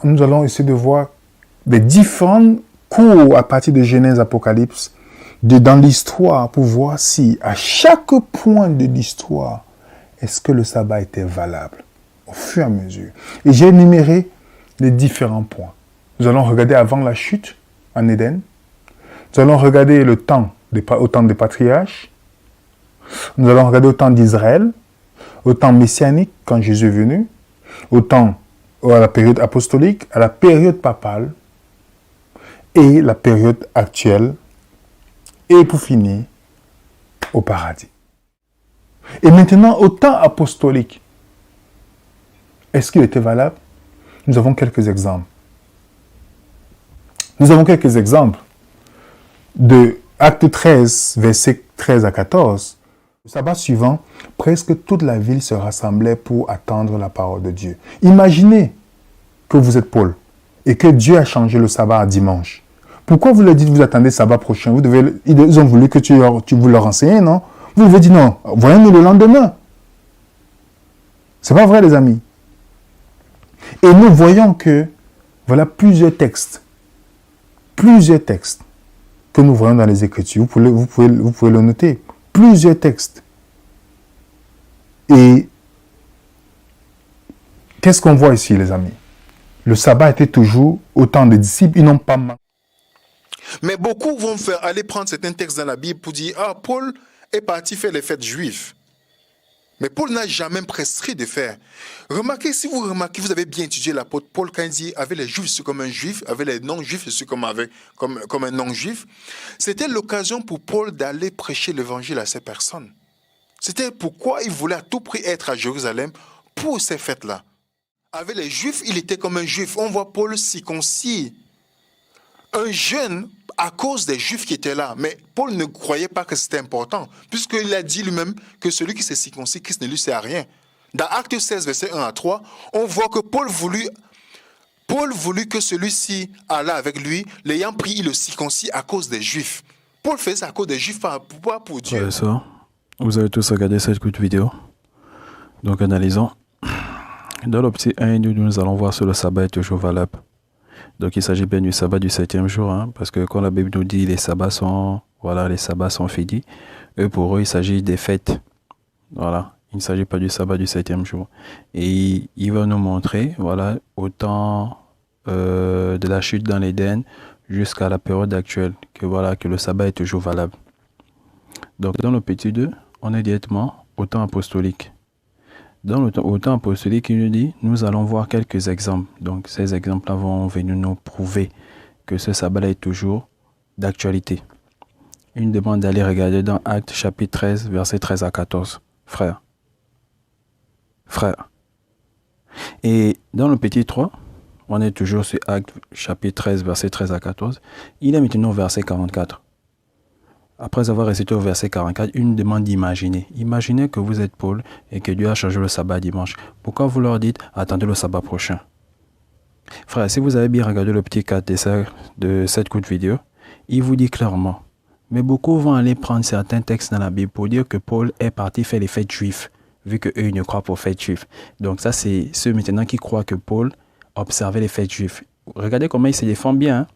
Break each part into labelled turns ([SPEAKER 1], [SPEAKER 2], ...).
[SPEAKER 1] nous allons essayer de voir les différents cours à partir de Genèse, Apocalypse, dans l'histoire, pour voir si, à chaque point de l'histoire, est-ce que le sabbat était valable, au fur et à mesure. Et j'ai énuméré les différents points. Nous allons regarder avant la chute en Éden. Nous allons regarder au temps des patriarches. Nous allons regarder au temps d'Israël, au temps messianique, quand Jésus est venu, à la période apostolique, à la période papale, et la période actuelle, et pour finir, au paradis. Et maintenant, au temps apostolique, est-ce qu'il était valable? Nous avons quelques exemples. Nous avons quelques exemples de Acte 13, versets 13 à 14. Le sabbat suivant, presque toute la ville se rassemblait pour attendre la parole de Dieu. Imaginez que vous êtes Paul et que Dieu a changé le sabbat à dimanche. Pourquoi vous leur dites vous attendez le sabbat prochain? Ils ont voulu que tu vous leur enseignes, non? Vous devez dire non, voyons-nous le lendemain. C'est pas vrai, les amis. Et nous voyons que, voilà plusieurs textes que nous voyons dans les Écritures. Vous pouvez le noter. Plusieurs textes. Et qu'est-ce qu'on voit ici, les amis? Le sabbat était toujours, au temps des disciples, ils n'ont pas manqué.
[SPEAKER 2] Mais beaucoup vont aller prendre certains textes dans la Bible pour dire « Ah, Paul est parti faire les fêtes juives. » Mais Paul n'a jamais prescrit de faire. Remarquez, si vous remarquez, vous avez bien étudié l'apôtre Paul quand il dit « Avec les juifs, c'est comme un juif. Avec les non-juifs, c'est comme un non-juif. » C'était l'occasion pour Paul d'aller prêcher l'évangile à ces personnes. C'était pourquoi il voulait à tout prix être à Jérusalem pour ces fêtes-là. Avec les juifs, il était comme un juif. On voit Paul circoncis. Un jeune à cause des juifs qui étaient là. Mais Paul ne croyait pas que c'était important, puisqu'il a dit lui-même que celui qui s'est circoncis, Christ ne lui sert à rien. Dans Acte 16, verset 1 à 3, on voit que Paul voulut que celui-ci alla avec lui, l'ayant pris, il le circoncis à cause des juifs. Pas fait ça à cause des juifs, pas pour Dieu.
[SPEAKER 3] Ouais, ça. Vous avez tous regardé cette courte vidéo. Donc analysons. Dans le petit 1 et 2, nous allons voir si le sabbat est toujours valable. Donc il s'agit bien du sabbat du 7e jour, hein, parce que quand la Bible nous dit les sabbats sont finis, pour eux il s'agit des fêtes. Voilà, il ne s'agit pas du sabbat du 7e jour. Et il va nous montrer, voilà, au temps de la chute dans l'Éden jusqu'à la période actuelle, que le sabbat est toujours valable. Donc dans le petit 2, on est directement au temps apostolique. Au temps apostolique, il nous dit, nous allons voir quelques exemples. Donc ces exemples-là vont venir nous prouver que ce sabbat est toujours d'actualité. Une demande d'aller regarder dans Actes chapitre 13, versets 13 à 14. Frère. Et dans le petit 3, on est toujours sur Actes chapitre 13, versets 13 à 14. Il est maintenant au verset 44. Après avoir récité au verset 44, une demande d'imaginer. Imaginez que vous êtes Paul et que Dieu a changé le sabbat dimanche. Pourquoi vous leur dites « Attendez le sabbat prochain » Frère, si vous avez bien regardé le petit 4 de cette courte vidéo, il vous dit clairement. Mais beaucoup vont aller prendre certains textes dans la Bible pour dire que Paul est parti faire les fêtes juives, vu qu'eux ils ne croient pas aux fêtes juives. Donc ça, c'est ceux maintenant qui croient que Paul observait les fêtes juives. Regardez comment il se défend bien. Hein?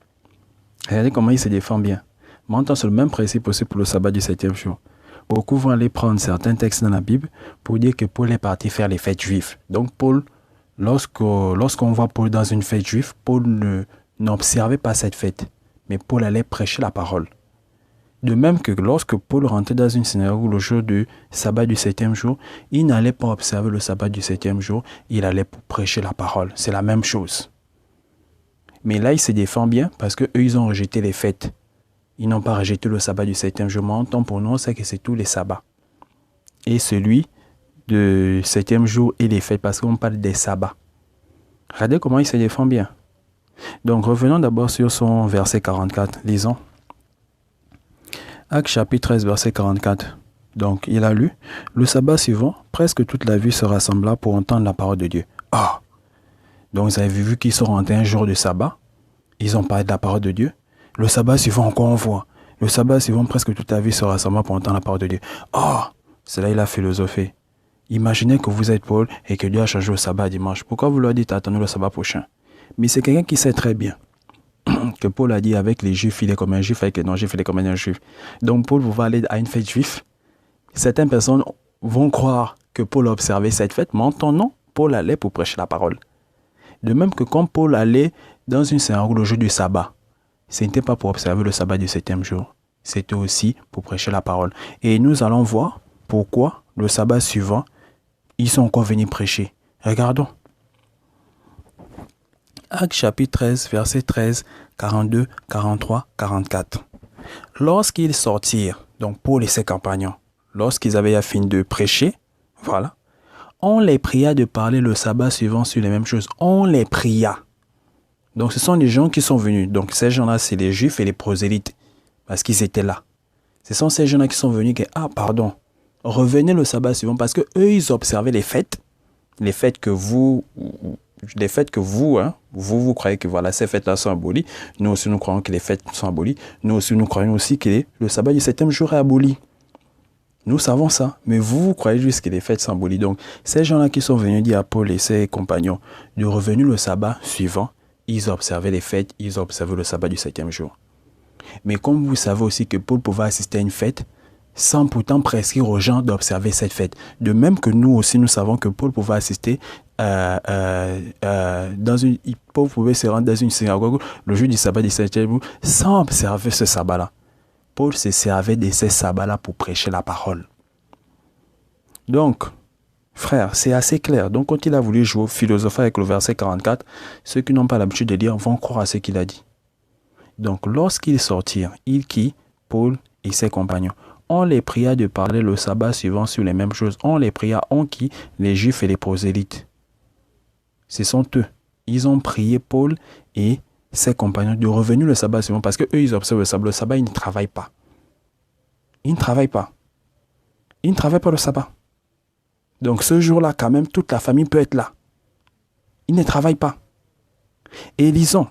[SPEAKER 3] Regardez comment il se défend bien. Montant sur le même principe aussi pour le sabbat du 7e jour. Beaucoup vont aller prendre certains textes dans la Bible pour dire que Paul est parti faire les fêtes juives. Donc Paul, lorsqu'on voit Paul dans une fête juive, Paul n'observait pas cette fête, mais Paul allait prêcher la parole. De même que lorsque Paul rentrait dans une synagogue le jour du sabbat du 7e jour, il n'allait pas observer le sabbat du 7e jour, il allait pour prêcher la parole. C'est la même chose. Mais là, il se défend bien parce qu'eux, ils ont rejeté les fêtes. Ils n'ont pas rejeté le sabbat du 7e jour. Montant pour nous, c'est que c'est tous les sabbats. Et celui du 7e jour et les fêtes, parce qu'on parle des sabbats. Regardez comment il se défend bien. Donc, revenons d'abord sur son verset 44. Lisons. Actes chapitre 13, verset 44. Donc, il a lu. Le sabbat suivant, presque toute la ville se rassembla pour entendre la parole de Dieu. Ah! Donc, vous avez vu qu'ils sont rentrés un jour de sabbat. Ils ont parlé de la parole de Dieu. Le sabbat suivant, encore on voit. Le sabbat suivant, presque toute la vie se rassemble pour entendre la parole de Dieu. Oh, c'est là il a philosophé. Imaginez que vous êtes Paul et que Dieu a changé le sabbat dimanche. Pourquoi vous leur dites attendez le sabbat prochain? Mais c'est quelqu'un qui sait très bien que Paul a dit avec les juifs, il est comme un juif, avec les non-juifs, il est comme un juif. Donc Paul va aller à une fête juive. Certaines personnes vont croire que Paul a observé cette fête, mais en temps non, Paul allait pour prêcher la parole. De même que quand Paul allait dans une synagogue le jour du sabbat, ce n'était pas pour observer le sabbat du 7e jour, c'était aussi pour prêcher la parole. Et nous allons voir pourquoi le sabbat suivant, ils sont encore venus prêcher. Regardons. Actes chapitre 13, versets 13, 42, 43, 44. Lorsqu'ils sortirent, donc Paul et ses compagnons, lorsqu'ils avaient fini de prêcher, voilà, on les pria de parler le sabbat suivant sur les mêmes choses. On les pria. Donc ce sont les gens qui sont venus. Donc ces gens-là, c'est les juifs et les prosélytes, parce qu'ils étaient là. Ce sont ces gens-là qui sont venus qui, revenez le sabbat suivant, parce que eux, ils observaient les fêtes que vous, vous croyez que voilà, ces fêtes-là sont abolies. Nous aussi, nous croyons que les fêtes sont abolies. Nous aussi, nous croyons aussi que le sabbat du 7e jour est aboli. Nous savons ça, mais vous croyez juste que les fêtes sont abolies. Donc, ces gens-là qui sont venus dire à Paul et ses compagnons de revenir le sabbat suivant, ils observaient les fêtes, ils observaient le sabbat du 7e jour. Mais comme vous savez aussi que Paul pouvait assister à une fête sans pourtant prescrire aux gens d'observer cette fête. De même que nous aussi, nous savons que Paul pouvait assister Paul pouvait se rendre dans une synagogue le jour du sabbat du 7e jour sans observer ce sabbat-là. Paul se servait de ces sabbats-là pour prêcher la parole. Donc, frère, c'est assez clair. Donc, quand il a voulu jouer philosopher avec le verset 44, ceux qui n'ont pas l'habitude de lire vont croire à ce qu'il a dit. Donc, lorsqu'ils sortirent, Paul et ses compagnons, on les pria de parler le sabbat suivant sur les mêmes choses. On les pria, les juifs et les prosélytes. Ce sont eux. Ils ont prié Paul et ses compagnons de revenir le sabbat suivant parce qu'eux, ils observent le sabbat. Le sabbat, ils ne travaillent pas. Ils ne travaillent pas. Ils ne travaillent pas le sabbat. Donc ce jour-là, quand même, toute la famille peut être là. Ils ne travaillent pas. Et lisons.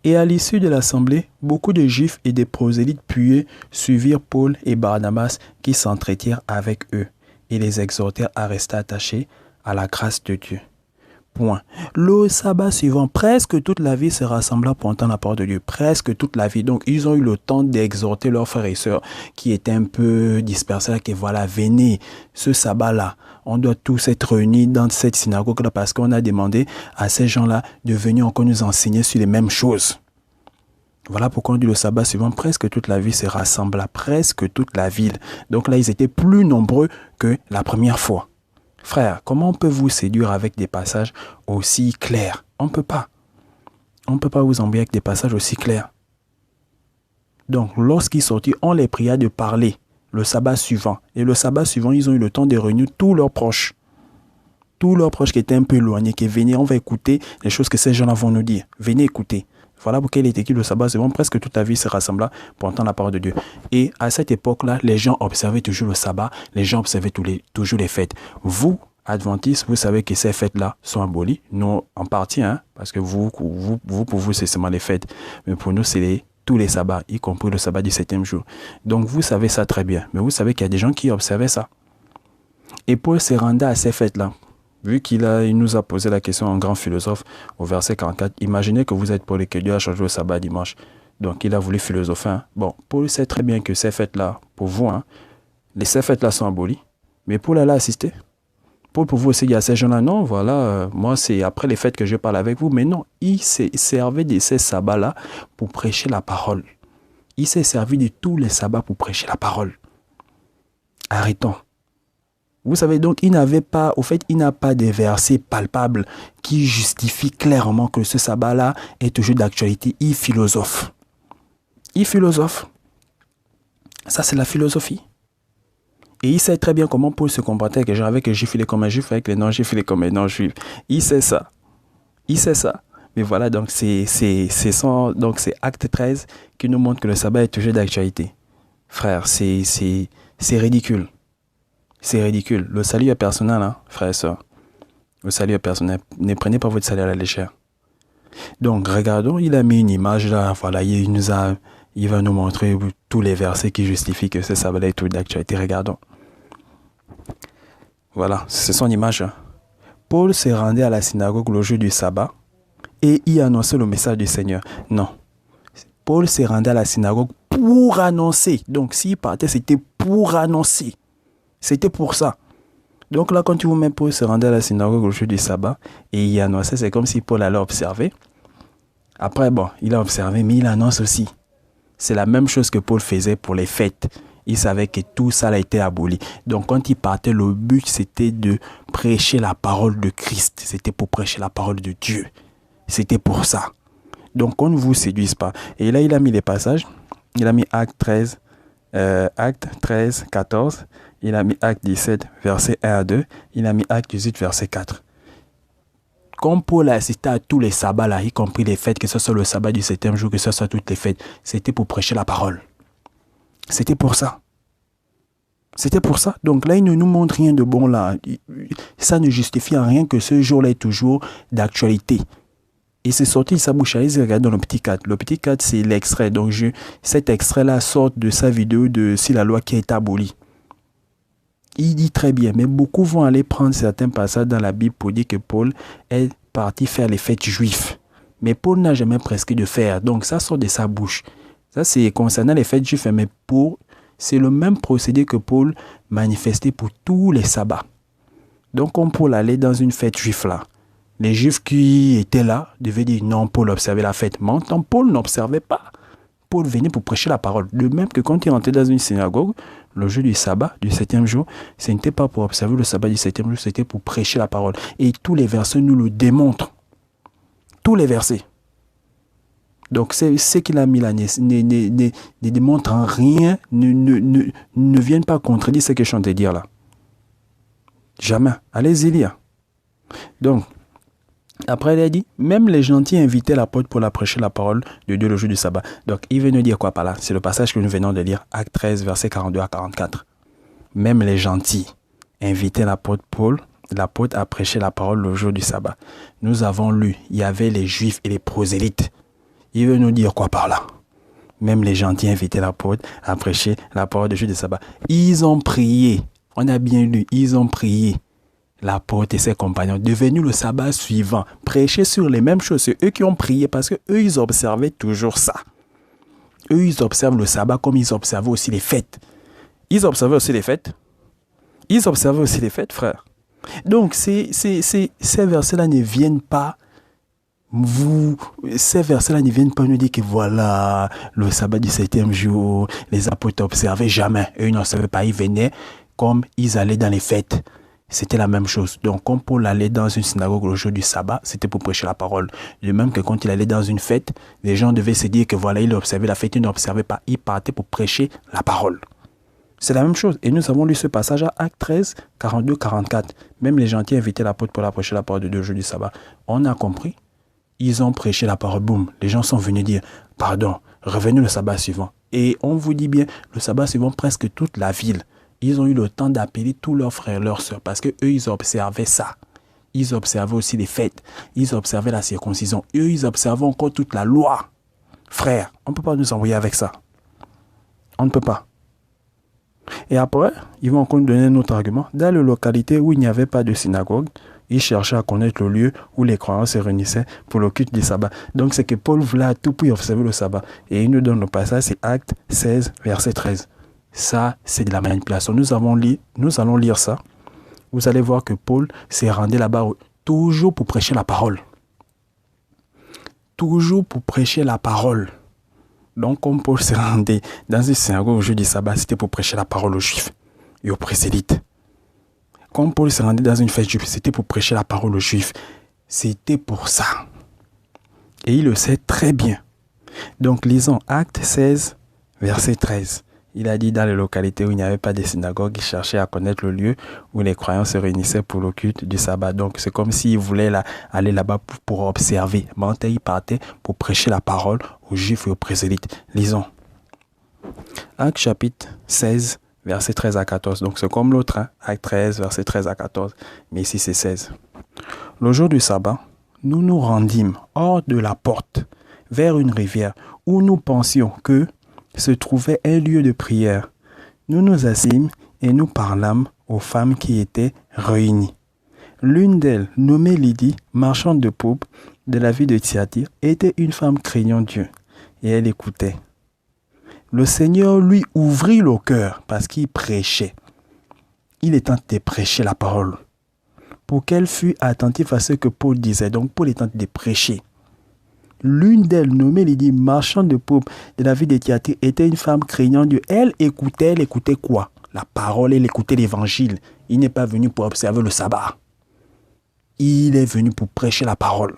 [SPEAKER 3] Et à l'issue de l'assemblée, beaucoup de juifs et des prosélytes pieux suivirent Paul et Barnabas qui s'entretinrent avec eux et les exhortèrent à rester attachés à la grâce de Dieu. Point. Le sabbat suivant, presque toute la ville se rassembla pour entendre la parole de Dieu. Presque toute la ville. Donc, ils ont eu le temps d'exhorter leurs frères et sœurs qui étaient un peu dispersés. Que voilà, venez, ce sabbat-là, on doit tous être réunis dans cette synagogue-là parce qu'on a demandé à ces gens-là de venir encore nous enseigner sur les mêmes choses. Voilà pourquoi on dit le sabbat suivant, presque toute la ville se rassembla. Presque toute la ville. Donc là, ils étaient plus nombreux que la première fois. Frère, comment on peut vous séduire avec des passages aussi clairs? On ne peut pas. On ne peut pas vous embrouiller avec des passages aussi clairs. Donc, lorsqu'ils sortirent, on les pria de parler le sabbat suivant. Et le sabbat suivant, ils ont eu le temps de réunir tous leurs proches. Tous leurs proches qui étaient un peu éloignés, qui venaient, on va écouter les choses que ces gens-là vont nous dire. Venez écouter. Voilà pourquoi il est écrit le sabbat suivant, presque toute la vie se rassembla pour entendre la parole de Dieu. Et à cette époque-là, les gens observaient toujours le sabbat, les gens observaient toujours les fêtes. Vous, adventistes, vous savez que ces fêtes-là sont abolies. Nous, en partie, parce que pour vous, c'est seulement les fêtes. Mais pour nous, c'est tous les sabbats, y compris le sabbat du 7e jour. Donc, vous savez ça très bien. Mais vous savez qu'il y a des gens qui observaient ça. Et Paul se rendait à ces fêtes-là. Vu il nous a posé la question en grand philosophe au verset 44, imaginez que vous êtes Paul et que Dieu a changé le sabbat dimanche. Donc il a voulu philosopher. Bon, Paul sait très bien que ces fêtes-là, pour vous, ces fêtes-là sont abolies. Mais Paul allait assister. Paul pour vous aussi dire à ces gens-là, non, voilà, moi c'est après les fêtes que je parle avec vous. Mais non, il s'est servi de ces sabbats-là pour prêcher la parole. Il s'est servi de tous les sabbats pour prêcher la parole. Arrêtons. Vous savez, donc, il n'a pas de versets palpables qui justifient clairement que ce sabbat-là est toujours d'actualité. Il philosophe. Ça, c'est la philosophie. Et il sait très bien comment Paul se comportait avec les juifs, il est comme un juif, avec les non-juifs, il est comme un non-juif. Il sait ça. Mais voilà, donc, c'est Acte 13 qui nous montre que le sabbat est toujours d'actualité. Frère, c'est ridicule. C'est ridicule. Le salut est personnel, frères et sœurs. Le salut est personnel. Ne prenez pas votre salut à la légère. Donc, regardons, il a mis une image là. Voilà, il va nous montrer tous les versets qui justifient que ce sabbat est tout d'actualité. Regardons. Voilà, c'est son image. Paul se rendait à la synagogue le jour du sabbat et y annoncer le message du Seigneur. Non. Paul s'est rendu à la synagogue pour annoncer. Donc, s'il partait, c'était pour annoncer. C'était pour ça. Donc là, quand tu vous mets Paul se rendait à la synagogue le jour du sabbat et il annonçait, c'est comme si Paul allait observer. Après, bon, il a observé, mais il annonce aussi. C'est la même chose que Paul faisait pour les fêtes. Il savait que tout ça a été aboli. Donc quand il partait, le but c'était de prêcher la parole de Christ. C'était pour prêcher la parole de Dieu. C'était pour ça. Donc on ne vous séduise pas. Et là, il a mis les passages. Il a mis Acte 13, 14. Il a mis Acte 17, verset 1 à 2. Il a mis Acte 18, verset 4. Comme Paul a assisté à tous les sabbats, là, y compris les fêtes, que ce soit le sabbat du 7e jour, que ce soit toutes les fêtes, c'était pour prêcher la parole. C'était pour ça. C'était pour ça. Donc là, il ne nous montre rien de bon là. Ça ne justifie en rien que ce jour-là est toujours d'actualité. Et c'est sorti de sa bouche. Allez regarder dans le petit 4. Le petit 4, c'est l'extrait. Donc cet extrait-là sort de sa vidéo de Si la loi qui a été abolie. Il dit très bien, mais beaucoup vont aller prendre certains passages dans la Bible pour dire que Paul est parti faire les fêtes juives. Mais Paul n'a jamais prescrit de faire. Donc ça sort de sa bouche. Ça, c'est concernant les fêtes juives, mais c'est le même procédé que Paul manifestait pour tous les sabbats. Donc, quand Paul allait dans une fête juive là, les juifs qui étaient là devaient dire non, Paul observait la fête. Mais en temps, Paul n'observait pas. Paul venait pour prêcher la parole. De même que quand il rentrait dans une synagogue, le jour du sabbat, du 7e jour, ce n'était pas pour observer le sabbat du 7e jour, c'était pour prêcher la parole. Et tous les versets nous le démontrent. Tous les versets. Donc, ce qu'il a mis là ne démontre en rien, ne viennent pas contredire ce que je suis en train de dire là. Jamais. Allez-y lire. Donc, après, il a dit, même les gentils invitaient l'apôtre pour la prêcher la parole de Dieu le jour du sabbat. Donc, il veut nous dire quoi par là? C'est le passage que nous venons de lire, Acte 13, versets 42 à 44. Même les gentils invitaient l'apôtre Paul, l'apôtre à prêcher la parole le jour du sabbat. Nous avons lu, il y avait les juifs et les prosélytes. Il veut nous dire quoi par là? Même les gentils invitaient l'apôtre à prêcher la parole du jour du sabbat. Ils ont prié. On a bien lu, ils ont prié. L'apôtre et ses compagnons, devenus le sabbat suivant, prêchaient sur les mêmes choses. C'est eux qui ont prié parce que eux, ils observaient toujours ça. Eux, ils observent le sabbat comme ils observaient aussi les fêtes. Ils observaient aussi les fêtes. Ils observaient aussi les fêtes, frère. Donc, ces versets-là ne viennent pas ces versets-là ne viennent pas nous dire que voilà, le sabbat du 7e jour, les apôtres observaient jamais. Eux, ils n'observaient pas, ils venaient comme ils allaient dans les fêtes. C'était la même chose. Donc, quand Paul allait dans une synagogue le jour du sabbat, c'était pour prêcher la parole. De même que quand il allait dans une fête, les gens devaient se dire que voilà, il observait la fête, il n'observait pas. Il partait pour prêcher la parole. C'est la même chose. Et nous avons lu ce passage à Acte 13, 42, 44. Même les gentils invitaient l'apôtre pour la prêcher la parole de Dieu le jour du sabbat. On a compris. Ils ont prêché la parole, boum. Les gens sont venus dire, pardon, revenez le sabbat suivant. Et on vous dit bien, le sabbat suivant, presque toute la ville. Ils ont eu le temps d'appeler tous leurs frères, leurs sœurs, parce qu'eux, ils observaient ça. Ils observaient aussi les fêtes. Ils observaient la circoncision. Eux, ils observaient encore toute la loi. Frère, on ne peut pas nous envoyer avec ça. On ne peut pas. Et après, ils vont encore nous donner un autre argument. Dans les localités où il n'y avait pas de synagogue, ils cherchaient à connaître le lieu où les croyants se réunissaient pour le culte du sabbat. Donc, c'est que Paul voulait à tout prix observer le sabbat. Et il nous donne le passage, c'est Acte 16, verset 13. Ça, c'est de la manipulation. Nous allons lire ça. Vous allez voir que Paul s'est rendu là-bas toujours pour prêcher la parole. Toujours pour prêcher la parole. Donc, comme Paul s'est rendu dans une synagogue au jour du sabbat, c'était pour prêcher la parole aux Juifs et aux prosélytes. Comme Paul s'est rendu dans une fête juive, c'était pour prêcher la parole aux Juifs. C'était pour ça. Et il le sait très bien. Donc, lisons Acte 16, verset 13. Il a dit dans les localités où il n'y avait pas de synagogue, il cherchait à connaître le lieu où les croyants se réunissaient pour le culte du sabbat. Donc, c'est comme s'il voulait aller là-bas pour observer. Mais il partait pour prêcher la parole aux Juifs et aux prosélytes. Lisons. Acte chapitre 16, verset 13 à 14. Donc, c'est comme l'autre, hein? Acte 13, verset 13 à 14. Mais ici, c'est 16. Le jour du sabbat, nous nous rendîmes hors de la porte, vers une rivière, où nous pensions que se trouvait un lieu de prière. Nous nous assîmes et nous parlâmes aux femmes qui étaient réunies. L'une d'elles, nommée Lydie, marchande de pourpre, de la ville de Thyatire était une femme craignant Dieu et elle écoutait. Le Seigneur lui ouvrit le cœur parce qu'il prêchait. Il est en train de prêcher la parole pour qu'elle fût attentive à ce que Paul disait. Donc Paul est en train de prêcher. L'une d'elles, nommée Lydie, marchande de paume de la ville de Thyatire, était une femme craignant Dieu. Elle écoutait quoi? La parole, elle écoutait l'évangile. Il n'est pas venu pour observer le sabbat. Il est venu pour prêcher la parole.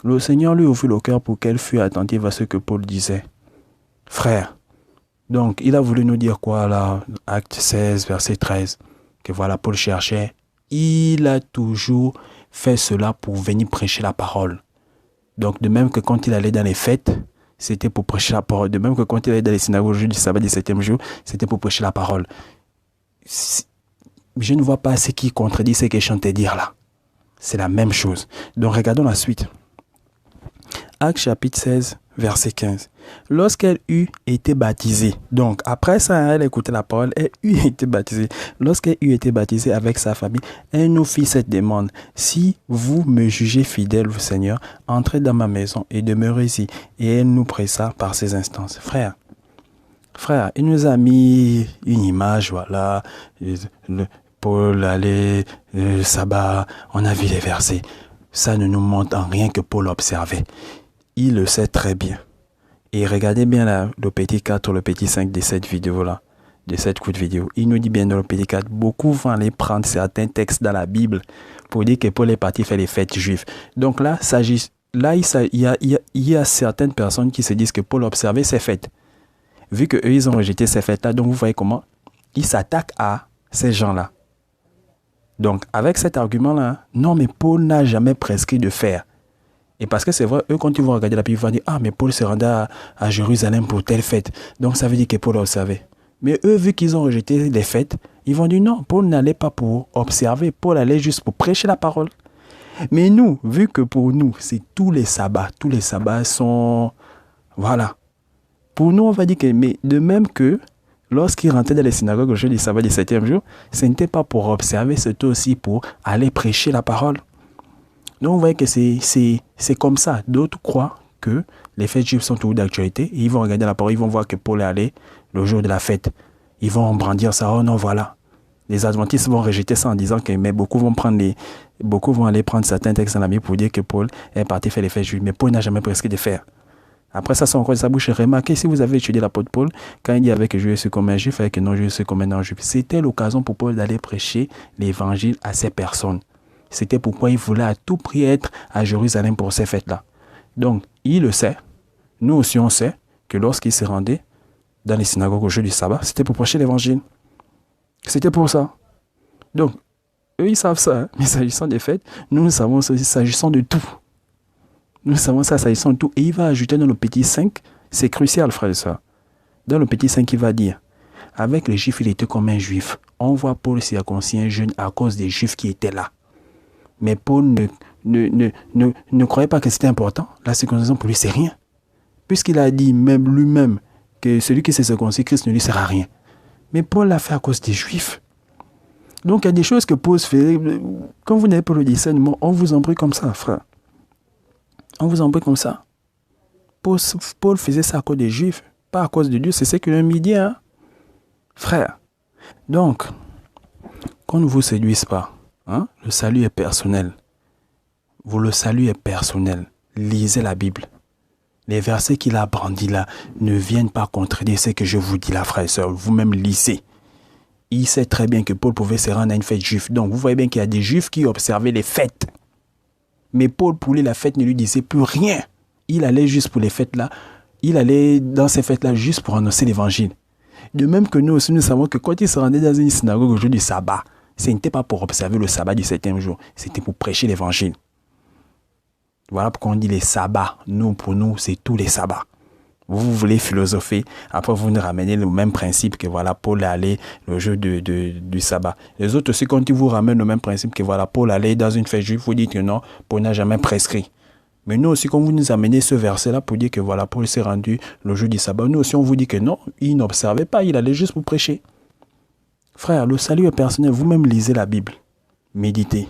[SPEAKER 3] Le Seigneur lui ouvrit le cœur pour qu'elle fût attentive à ce que Paul disait. Frère, donc il a voulu nous dire quoi là, Acte 16, verset 13, que voilà, Paul cherchait. Il a toujours fait cela pour venir prêcher la parole. Donc de même que quand il allait dans les fêtes, c'était pour prêcher la parole. De même que quand il allait dans les synagogues le jour du sabbat du 7e jour, c'était pour prêcher la parole. Je ne vois pas ce qui contredit ce que je chantais dire là. C'est la même chose. Donc regardons la suite. Acte chapitre 16, verset 15. Lorsqu'elle eut été baptisée, donc après ça, elle écoutait la parole, elle eut été baptisée. Lorsqu'elle eut été baptisée avec sa famille, elle nous fit cette demande. Si vous me jugez fidèle au Seigneur, entrez dans ma maison et demeurez ici. Et elle nous pressa par ses instances. Frère, il nous a mis une image, voilà, Paul allait, le sabbat, on a vu les versets. Ça ne nous montre en rien que Paul observait. Il le sait très bien. Et regardez bien là, le petit 4 ou le petit 5 de cette vidéo-là, de cette courte vidéo. Il nous dit bien dans le petit 4, beaucoup vont aller prendre certains textes dans la Bible pour dire que Paul est parti faire les fêtes juives. Donc là, il y a certaines personnes qui se disent que Paul observait ces fêtes. Vu qu'eux, ils ont rejeté ces fêtes-là, donc vous voyez comment ils s'attaquent à ces gens-là. Donc, avec cet argument-là, non, mais Paul n'a jamais prescrit de faire. Et parce que c'est vrai, eux, quand ils vont regarder la Bible, ils vont dire, ah, mais Paul se rendait à Jérusalem pour telle fête. Donc, ça veut dire que Paul a observé. Mais eux, vu qu'ils ont rejeté les fêtes, ils vont dire, non, Paul n'allait pas pour observer. Paul allait juste pour prêcher la parole. Mais nous, vu que pour nous, c'est tous les sabbats sont... Voilà. Pour nous, on va dire que, mais de même que lorsqu'ils rentraient dans les synagogues le jour du sabbat du 7e jour, ce n'était pas pour observer, c'était aussi pour aller prêcher la parole. Donc, vous voyez que c'est comme ça. D'autres croient que les fêtes juives sont toujours d'actualité. Ils vont regarder la parole, ils vont voir que Paul est allé le jour de la fête. Ils vont brandir ça. Oh non, voilà. Les adventistes vont rejeter ça en disant que mais beaucoup vont aller prendre certains textes dans la Bible pour dire que Paul est parti faire les fêtes juives. Mais Paul n'a jamais prescrit de faire. Après ça, c'est encore de sa bouche. Remarquez, si vous avez étudié l'apôtre Paul, quand il dit avec je suis comme un juif, avec non je suis comme un non-juif, c'était l'occasion pour Paul d'aller prêcher l'évangile à ces personnes. C'était pourquoi il voulait à tout prix être à Jérusalem pour ces fêtes-là. Donc, il le sait. Nous aussi, on sait que lorsqu'il se rendait dans les synagogues au jour du sabbat, c'était pour prêcher l'évangile. C'était pour ça. Donc, eux, ils savent ça. Hein? Mais s'agissant des fêtes, nous savons ça s'agissant de tout. Nous savons ça s'agissant de tout. Et il va ajouter dans le petit 5, c'est crucial, frère et soeur. Dans le petit 5, il va dire, avec les juifs, il était comme un juif. On voit Paul circoncis un jeune à cause des juifs qui étaient là. Mais Paul ne croyait pas que c'était important. La circoncision pour lui, c'est rien. Puisqu'il a dit même lui-même que celui qui s'est circoncis, Christ ne lui sert à rien. Mais Paul l'a fait à cause des juifs. Donc il y a des choses que Paul fait. Quand vous n'avez pas le discernement, on vous embrouille comme ça, frère. On vous embrouille comme ça. Paul faisait ça à cause des juifs, pas à cause de Dieu. C'est ce que l'homme dit, hein, frère. Donc, qu'on ne vous séduise pas. Hein? Le salut est personnel. Le salut est personnel. Lisez la Bible. Les versets qu'il a brandis là ne viennent pas contredire ce que je vous dis là, frère et soeur. Vous-même lisez. Il sait très bien que Paul pouvait se rendre à une fête juive. Donc, vous voyez bien qu'il y a des juifs qui observaient les fêtes. Mais Paul, pour lui, la fête ne lui disait plus rien. Il allait juste pour les fêtes là. Il allait dans ces fêtes-là juste pour annoncer l'évangile. De même que nous aussi, nous savons que quand il se rendait dans une synagogue au jour du sabbat, ce n'était pas pour observer le sabbat du 7e jour. C'était pour prêcher l'évangile. Voilà pourquoi on dit les sabbats. Nous, pour nous, c'est tous les sabbats. Vous voulez philosopher, après vous nous ramenez le même principe que voilà, Paul allait le jour du sabbat. Les autres aussi, quand ils vous ramènent le même principe que voilà, Paul allait dans une fête juive, vous dites que non, Paul n'a jamais prescrit. Mais nous aussi, quand vous nous amenez ce verset-là pour dire que voilà, Paul s'est rendu le jour du sabbat, nous aussi, on vous dit que non, il n'observait pas, il allait juste pour prêcher. Frère, le salut est personnel, vous-même lisez la Bible, méditez.